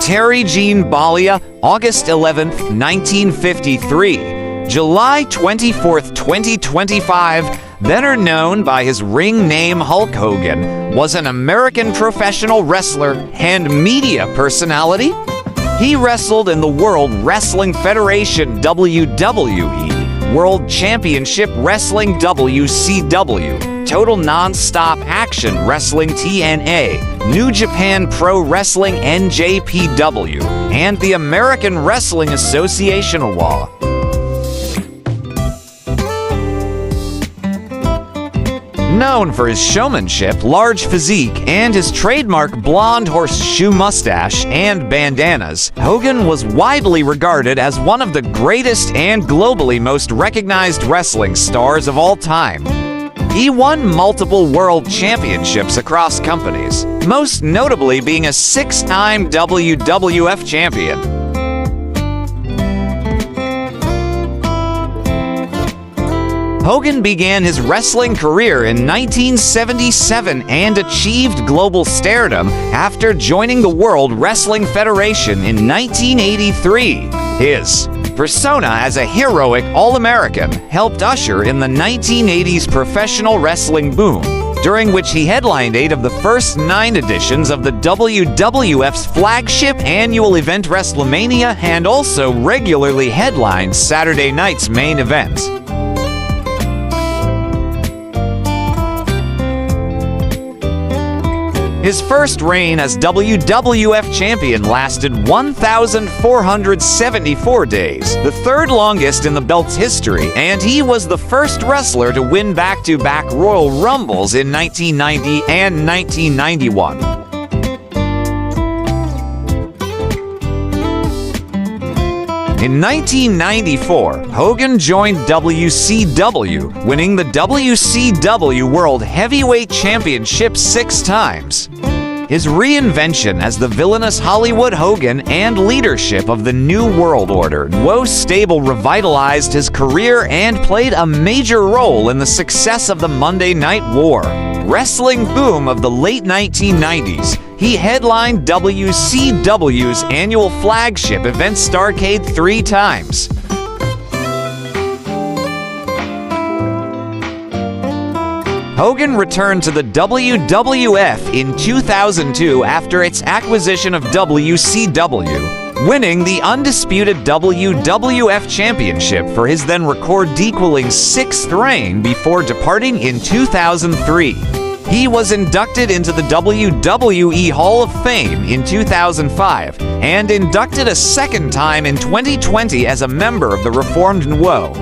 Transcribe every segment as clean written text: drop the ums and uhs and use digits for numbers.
Terry Jean Ballia, August 11th, 1953. July 24th, 2025, better known by his ring name Hulk Hogan, was an American professional wrestler and media personality. He wrestled in the World Wrestling Federation WWE, World Championship Wrestling WCW, Total Non-Stop Action Wrestling TNA, New Japan Pro Wrestling NJPW, and the American Wrestling Association AWA. Known for his showmanship, large physique, and his trademark blonde horseshoe mustache and bandanas, Hogan was widely regarded as one of the greatest and globally most recognized wrestling stars of all time. He won multiple world championships across companies, most notably being a 6-time WWF champion. Hogan began his wrestling career in 1977 and achieved global stardom after joining the World Wrestling Federation in 1983. His persona as a heroic All-American helped usher in the 1980s professional wrestling boom, during which he headlined 8 of the first 9 editions of the WWF's flagship annual event WrestleMania and also regularly headlined Saturday night's main event. His first reign as WWF champion lasted 1,474 days, the third longest in the belt's history, and he was the first wrestler to win back-to-back Royal Rumbles in 1990 and 1991. In 1994, Hogan joined WCW, winning the WCW World Heavyweight Championship 6 times. His reinvention as the villainous Hollywood Hogan and leadership of the New World Order NWO stable revitalized his career and played a major role in the success of the Monday Night War wrestling boom of the late 1990s. He headlined WCW's annual flagship event Starrcade 3 times. Hogan returned to the WWF in 2002 after its acquisition of WCW, winning the undisputed WWF Championship for his then record-equaling 6th reign before departing in 2003. He was inducted into the WWE Hall of Fame in 2005 and inducted a second time in 2020 as a member of the reformed NWO.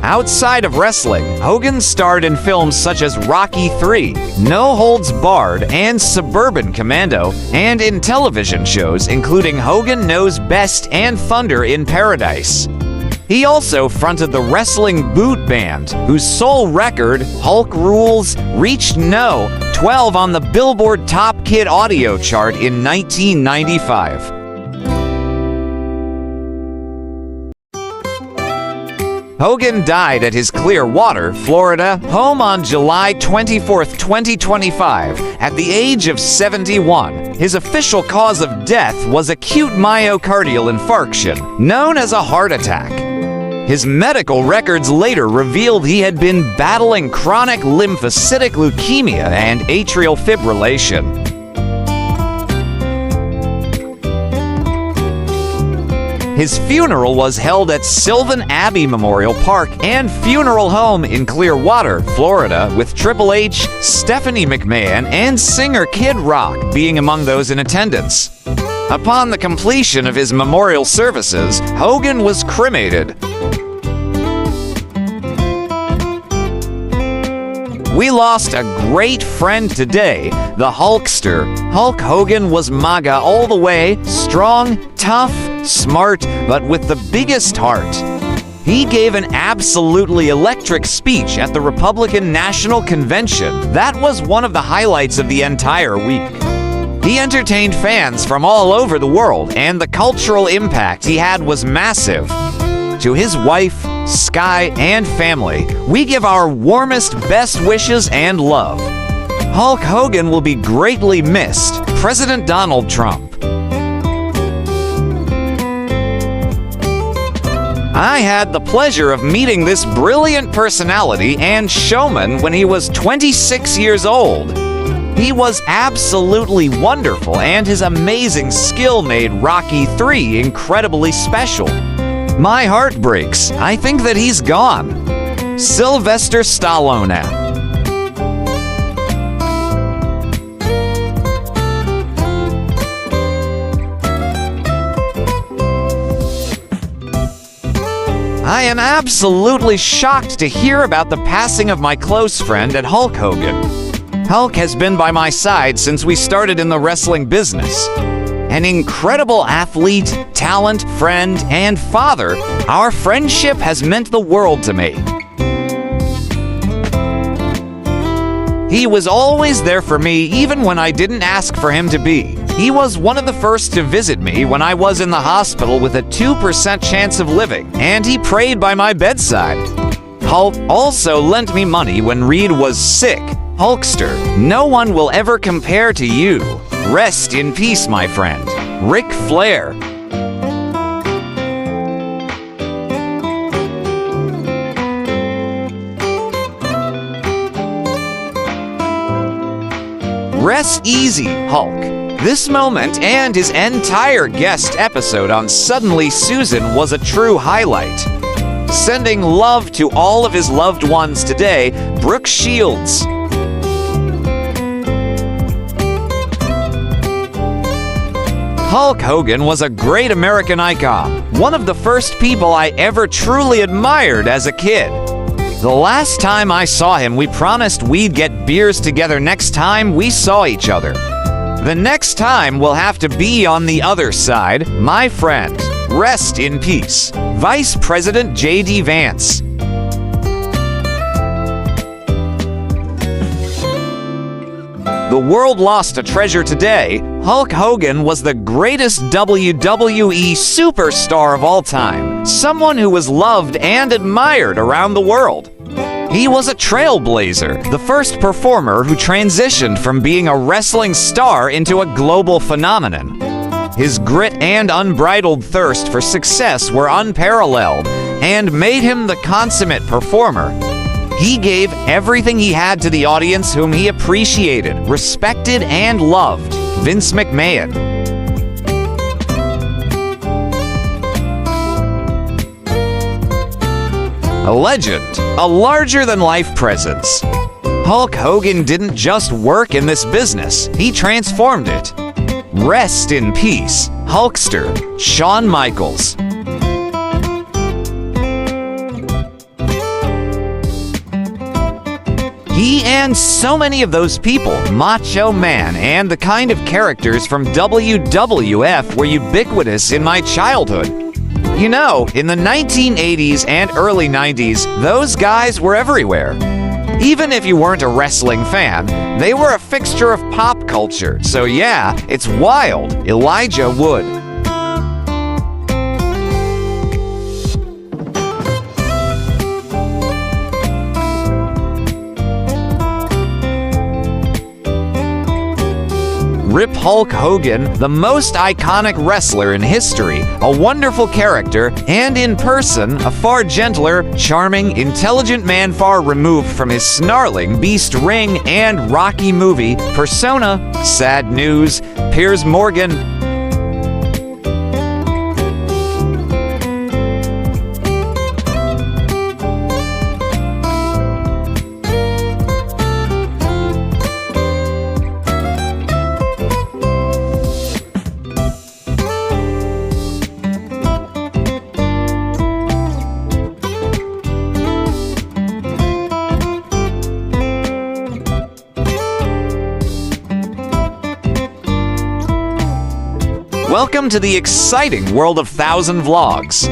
Outside of wrestling, Hogan starred in films such as Rocky III, No Holds Barred, and Suburban Commando, and in television shows including Hogan Knows Best and Thunder in Paradise. He also fronted the Wrestling Boot Band, whose sole record, Hulk Rules, reached No. 12 on the Billboard Top Kid audio chart in 1995. Hogan died at his Clearwater, Florida, home on July 24, 2025, at the age of 71. His official cause of death was acute myocardial infarction, known as a heart attack. His medical records later revealed he had been battling chronic lymphocytic leukemia and atrial fibrillation. His funeral was held at Sylvan Abbey Memorial Park and Funeral Home in Clearwater, Florida, with Triple H, Stephanie McMahon, and singer Kid Rock being among those in attendance. Upon the completion of his memorial services, Hogan was cremated. We lost a great friend today, the Hulkster. Hulk Hogan was MAGA all the way, strong, tough, smart, but with the biggest heart. He gave an absolutely electric speech at the Republican National Convention. That was one of the highlights of the entire week. He entertained fans from all over the world, and the cultural impact he had was massive. To his wife, Sky, and family, we give our warmest, best wishes and love. Hulk Hogan will be greatly missed. President Donald Trump. I had the pleasure of meeting this brilliant personality and showman when he was 26 years old. He was absolutely wonderful, and his amazing skill made Rocky III incredibly special. My heart breaks. I think that he's gone. Sylvester Stallone. I am absolutely shocked to hear about the passing of my close friend at Hulk Hogan. Hulk has been by my side since we started in the wrestling business. An incredible athlete, talent, friend, and father, our friendship has meant the world to me. He was always there for me even when I didn't ask for him to be. He was one of the first to visit me when I was in the hospital with a 2% chance of living, and he prayed by my bedside. Hulk also lent me money when Reed was sick. Hulkster, no one will ever compare to you. Rest in peace, my friend. Ric Flair. Rest easy, Hulk. This moment and his entire guest episode on Suddenly Susan was a true highlight. Sending love to all of his loved ones today, Brooke Shields. Hulk Hogan was a great American icon, one of the first people I ever truly admired as a kid. The last time I saw him, we promised we'd get beers together next time we saw each other. The next time will have to be on the other side, my friend. Rest in peace. Vice President J.D. Vance. The world lost a treasure today. Hulk Hogan was the greatest WWE superstar of all time, someone who was loved and admired around the world. He was a trailblazer, the first performer who transitioned from being a wrestling star into a global phenomenon. His grit and unbridled thirst for success were unparalleled and made him the consummate performer. He gave everything he had to the audience whom he appreciated, respected, and loved. Vince McMahon. A legend, a larger-than-life presence. Hulk Hogan didn't just work in this business, he transformed it. Rest in peace, Hulkster, Shawn Michaels. He and so many of those people, Macho Man and the kind of characters from WWF were ubiquitous in my childhood. You know, in the 1980s and early 90s, those guys were everywhere. Even if you weren't a wrestling fan, they were a fixture of pop culture. So yeah, it's wild. Elijah Wood. Rip Hulk Hogan, the most iconic wrestler in history, a wonderful character, and in person, a far gentler, charming, intelligent man far removed from his snarling Beast Ring and Rocky movie persona. Sad news, Piers Morgan. Welcome to the exciting world of 1000 Vlogs.